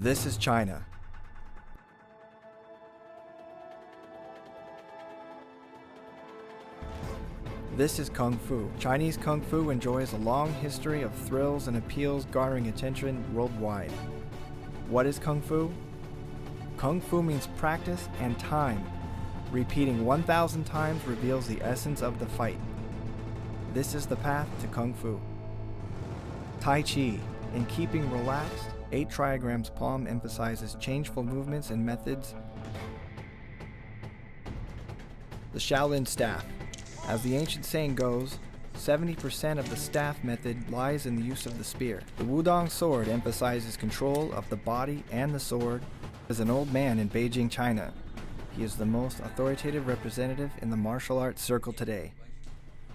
This is China. This is Kung Fu. Chinese Kung Fu enjoys a long history of thrills and appeals garnering attention worldwide. What is Kung Fu? Kung Fu means practice and time. Repeating 1,000 times reveals the essence of the fight. This is the path to Kung Fu. Tai Chi. In keeping relaxed, 8 trigrams palm emphasizes changeful movements and methods. The Shaolin Staff. As the ancient saying goes, 70% of the staff method lies in the use of the spear. The Wudong sword emphasizes control of the body and the sword. As an old man in Beijing, China, he is the most authoritative representative in the martial arts circle today.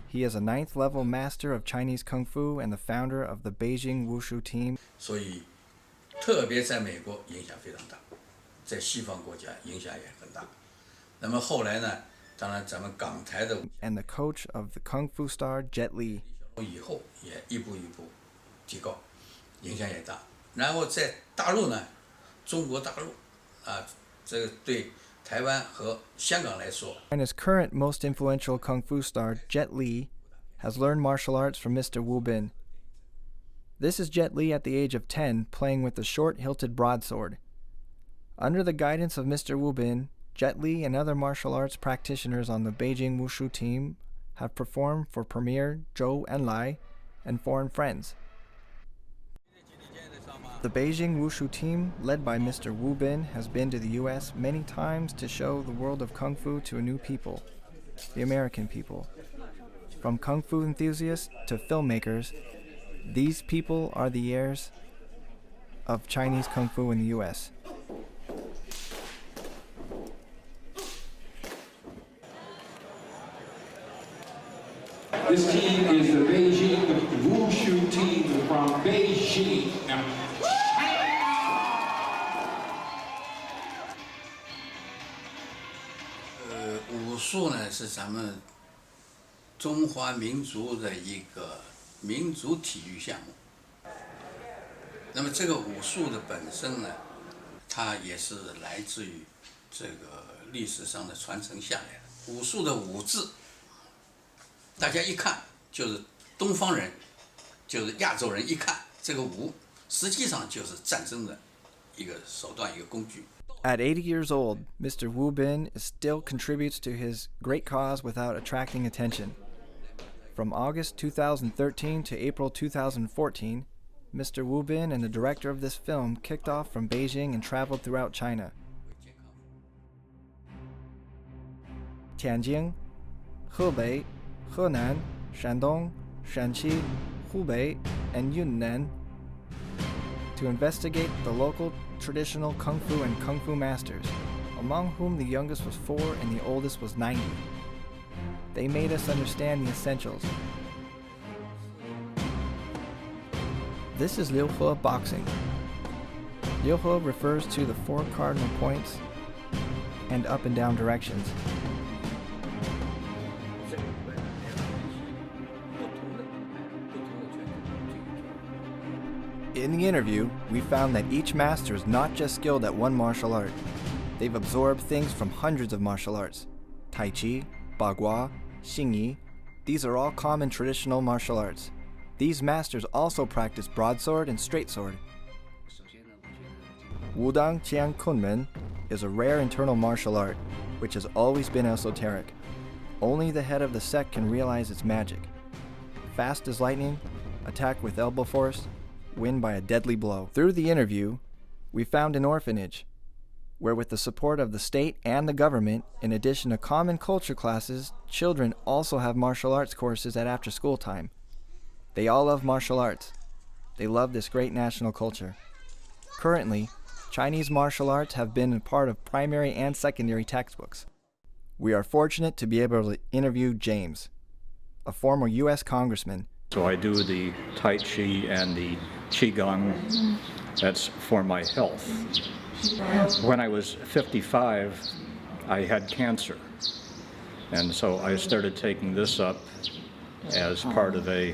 He is a 9th level master of Chinese Kung Fu and the founder of the Beijing Wushu team. 所以，特别在美国影响非常大，在西方国家影响也很大。那么后来呢？ 当然，咱们港台的 and the coach of the Kung Fu star Jet Li 以后也一步一步提高，影响也大。然后在大陆呢，中国大陆啊，这个对台湾和香港来说 ，China's current most influential Kung Fu star Jet Li has learned martial arts from Mr. Wu Bin. This is Jet Li at the age of 10 playing with the short-hilted broadsword. Under the guidance of Mr. Wu Bin, Jet Li and other martial arts practitioners on the Beijing Wushu team have performed for Premier Zhou Enlai and foreign friends. The Beijing Wushu team, led by Mr. Wu Bin, has been to the US many times to show the world of Kung Fu to a new people, the American people. From Kung Fu enthusiasts to filmmakers, these people are the heirs of Chinese Kung Fu in the US. This team is the Beijing Wushu team from Beijing. Now, 武术呢是咱们中华民族的一个民族体育项目。那么这个武术的本身呢，它也是来自于这个历史上的传承下来的。武术的武字。 大家一看就是东方人，就是亚洲人，一看这个武，实际上就是战争的一个手段，一个工具。 At 80 years old, Mr. Wu Bin still contributes to his great cause without attracting attention. From August 2013 to April 2014, Mr. Wu Bin and the director of this film kicked off from Beijing and traveled throughout China. Tianjin, Hebei, Henan, Shandong, Shanxi, Hubei, and Yunnan to investigate the local traditional Kung Fu and Kung Fu masters, among whom the youngest was 4 and the oldest was 90. They made us understand the essentials. This is Liu He boxing. Liu He refers to the 4 cardinal points and up and down directions. In the interview, we found that each master is not just skilled at one martial art. They've absorbed things from hundreds of martial arts. Tai Chi, Bagua, Xingyi, these are all common traditional martial arts. These masters also practice broadsword and straight sword. Wudang Qian Kunmen is a rare internal martial art, which has always been esoteric. Only the head of the sect can realize its magic. Fast as lightning, attack with elbow force, win by a deadly blow. Through the interview, we found an orphanage, where with the support of the state and the government, in addition to common culture classes, children also have martial arts courses at after-school time. They all love martial arts. They love this great national culture. Currently, Chinese martial arts have been a part of primary and secondary textbooks. We are fortunate to be able to interview James, a former U.S. congressman. So I do the Tai Chi and the Qigong. That's for my health. When I was 55, I had cancer. And so I started taking this up as part of an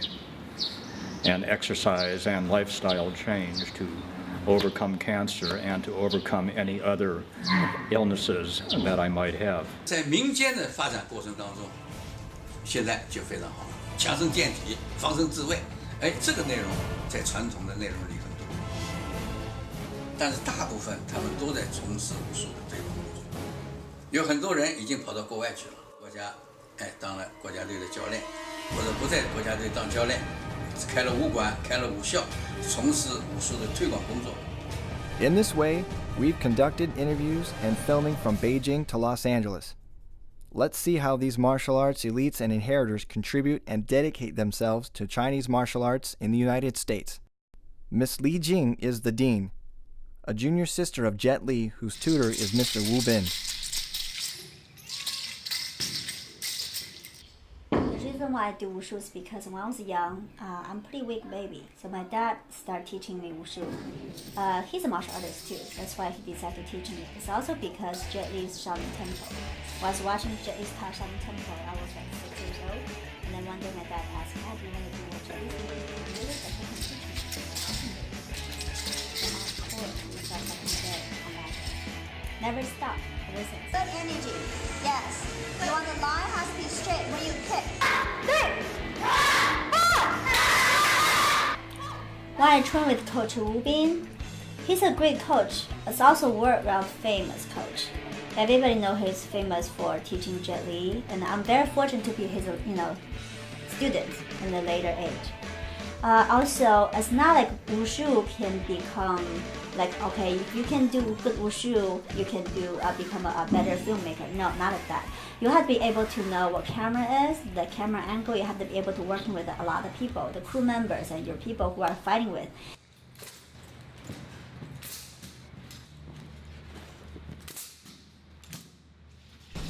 exercise and lifestyle change to overcome cancer and to overcome any other illnesses that I might have. 在民间的发展过程当中，现在就非常好了，强身健体、防身自卫，哎，这个内容在传统的内容里很多，但是大部分他们都在从事武术的推广工作，有很多人已经跑到国外去了，国家当了国家队的教练，或者不在国家队当教练，开了武馆、开了武校，从事武术的推广工作。 In this way, we've conducted interviews and filming from Beijing to Los Angeles. Let's see how these martial arts elites and inheritors contribute and dedicate themselves to Chinese martial arts in the United States. Miss Li Jing is the dean, a junior sister of Jet Li, whose tutor is Mr. Wu Bin. The reason why I do wushu is because when I was young, I'm a pretty weak baby. So my dad started teaching me wushu. He's a martial artist too. That's why he decided to teach me. It's also because Jet Li's Shaolin Temple. When I was watching Jet Li's Shaolin Temple, I was like 6 years old. And then one day my dad asked me, "Do you want to do what Jet Li's doing?" And really, like, he can teach me. And of course, we start second day on that. Never stop. Listen. Good energy. Yes. You want the line has to be straight when you kick. When I train with Coach Wu Bin, he's a great coach. It's also world famous coach. Everybody knows he's famous for teaching Jet Li, and I'm very fortunate to be his, student in the later age. Also, it's not like wushu can become like, okay, if you can do good wushu, you can become a better filmmaker. No, not like that. You have to be able to know what camera is, the camera angle. You have to be able to working with a lot of people, the crew members and your people who are fighting with.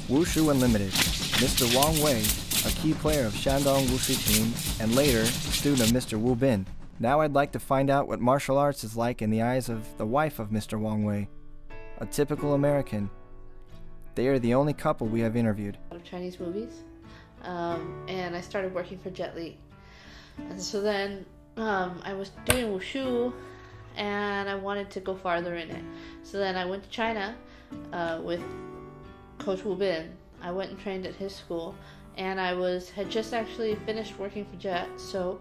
Wushu Unlimited, Mr. Wang Wei, a key player of Shandong Wushu team, and later, student of Mr. Wu Bin. Now I'd like to find out what martial arts is like in the eyes of the wife of Mr. Wang Wei, a typical American. They are the only couple we have interviewed. A lot of Chinese movies, and I started working for Jet Li. And so then I was doing wushu, and I wanted to go farther in it. So then I went to China with Coach Wu Bin. I went and trained at his school, and I had just actually finished working for Jet, so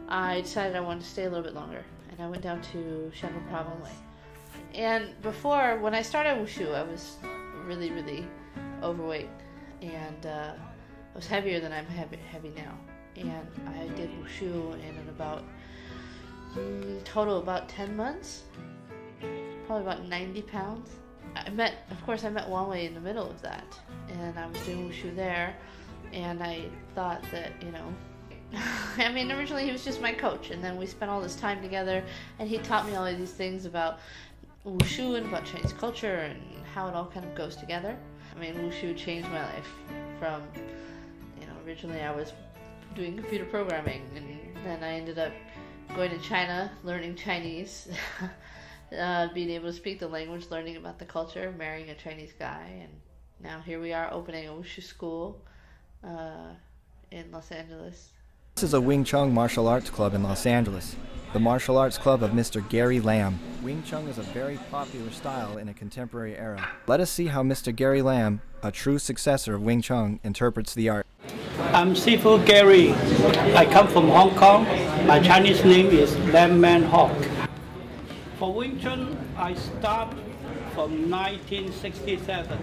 I decided I wanted to stay a little bit longer, and I went down to Shandong Wei. And before, when I started wushu, I was really, really overweight, and I was heavier than I'm heavy now. And I did wushu in about total about 10 months, probably about 90 pounds. I met Wang Wei in the middle of that, and I was doing wushu there, and I thought that, I mean, originally he was just my coach, and then we spent all this time together, and he taught me all of these things about wushu and about Chinese culture and how it all kind of goes together. I mean, wushu changed my life from, originally I was doing computer programming, and then I ended up going to China, learning Chinese, being able to speak the language, learning about the culture, marrying a Chinese guy, and now here we are opening a wushu school in Los Angeles. This is a Wing Chun martial arts club in Los Angeles, the martial arts club of Mr. Gary Lam. Wing Chun is a very popular style in a contemporary era. Let us see how Mr. Gary Lam, a true successor of Wing Chun, interprets the art. I'm Sifu Gary. I come from Hong Kong. My Chinese name is Lam Man Hawk. For Wing Chun, I start from 1967.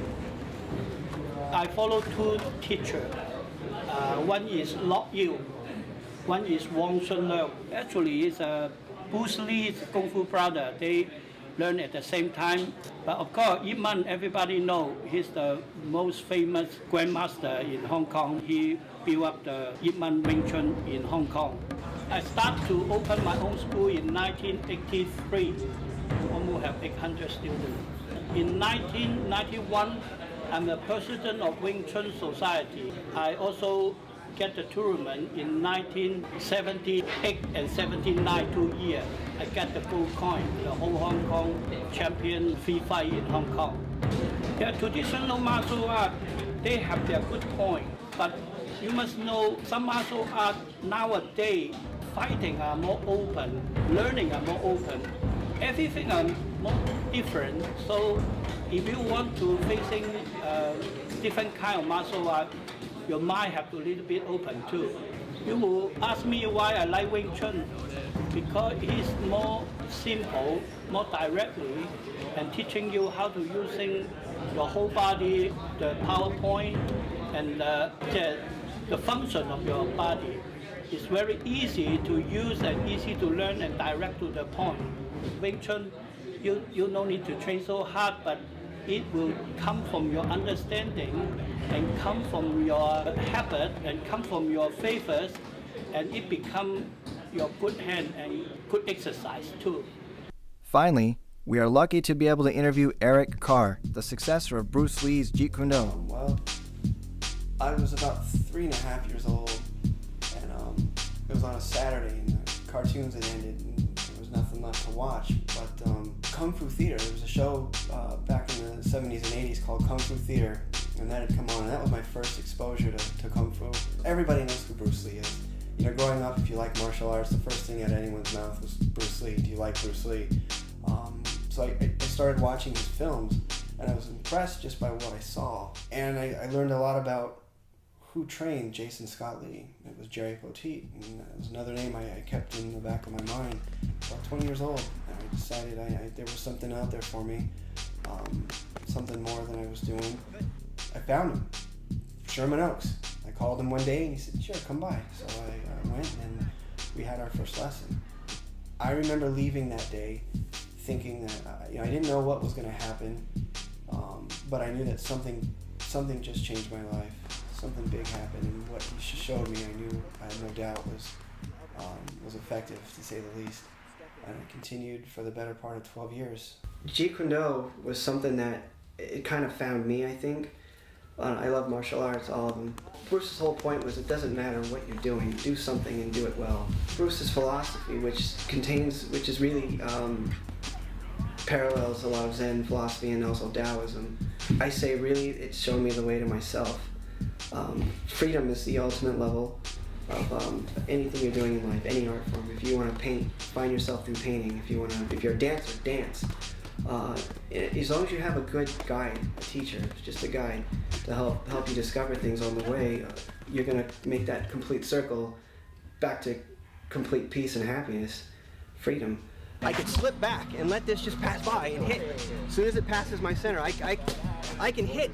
I follow two teachers. One is Lok Yu. One is Wang Shunleu. Actually, it's Bruce Lee's Kung Fu brother. They learn at the same time. But of course, Ip Man, everybody know, he's the most famous grandmaster in Hong Kong. He built up the Ip Man Wing Chun in Hong Kong. I started to open my own school in 1983. Almost have 800 students. In 1991, I'm the president of Wing Chun Society. I also get the tournament in 1978 and 79 2 years. I get the gold coin, the whole Hong Kong champion free fight in Hong Kong. The traditional martial art, they have their good point, but you must know some martial art nowadays, fighting are more open, learning are more open. everything are more different. So if you want to facing different kind of martial art, your mind have to little bit open too. You will ask me why I like Wing Chun, because it's more simple, more directly, and teaching you how to using your whole body, the PowerPoint, and the function of your body. It's very easy to use and easy to learn and direct to the point. Wing Chun, you no need to train so hard, but it will come from your understanding and come from your habit and come from your favors, and it become your good hand and good exercise too. Finally, we are lucky to be able to interview Eric Carr, the successor of Bruce Lee's Jeet Kune Do. Well, I was about 3.5 years old, and it was on a Saturday, and the cartoons had ended, and there was nothing left to watch. But Kung Fu Theater, there was a show back in the 70s and 80s called Kung Fu Theater, and that had come on, and that was my first exposure to Kung Fu. Everybody knows who Bruce Lee is. You know, growing up, if you like martial arts, the first thing out of anyone's mouth was Bruce Lee. Do you like Bruce Lee? So I started watching his films, and I was impressed just by what I saw. And I learned a lot about who trained Jason Scott Lee. It was Jerry Poteet, and that was another name I kept in the back of my mind. About 20 years old, and I decided there was something out there for me, something more than I was doing. I found him, Sherman Oaks. I called him one day, and he said, "Sure, come by." So I went, and we had our first lesson. I remember leaving that day thinking that I didn't know what was going to happen, but I knew that something just changed my life. Something big happened, and what he showed me, I had no doubt was effective, to say the least. And I continued for the better part of 12 years. Jeet Kune Do was something that it kind of found me, I think. I love martial arts, all of them. Bruce's whole point was it doesn't matter what you're doing, do something and do it well. Bruce's philosophy, which is really parallels a lot of Zen philosophy and also Taoism. I say really it's shown me the way to myself. Freedom is the ultimate level of anything you're doing in life, any art form. If you want to paint, find yourself through painting. If you're a dancer, dance. As long as you have a good guide, a teacher, just a guide to help you discover things on the way, you're gonna make that complete circle back to complete peace and happiness, freedom. I could slip back and let this just pass by and hit. As soon as it passes my center, I can hit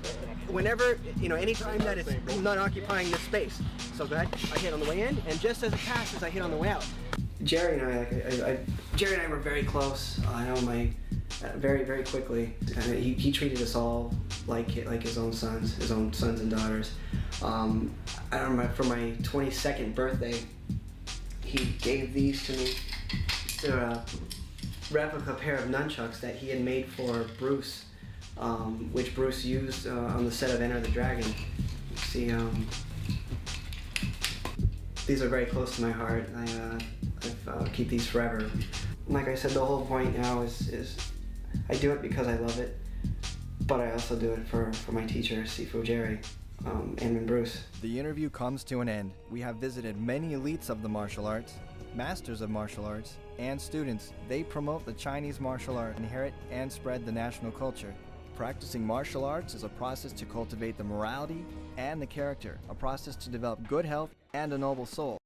whenever, anytime that it's not occupying this space. So go ahead, I hit on the way in, and just as it passes, I hit on the way out. Jerry and I were very close. I know very, very quickly. He treated us all like his own sons and daughters. I remember for my 22nd birthday, he gave these to me. They're a replica pair of nunchucks that he had made for Bruce, which Bruce used on the set of Enter the Dragon. You see, these are very close to my heart. I keep these forever. Like I said, the whole point now is I do it because I love it, but I also do it for my teacher, Sifu Jerry, and Bruce. The interview comes to an end. We have visited many elites of the martial arts, masters of martial arts, and students. They promote the Chinese martial art, inherit and spread the national culture. Practicing martial arts is a process to cultivate the morality and the character, a process to develop good health and a noble soul.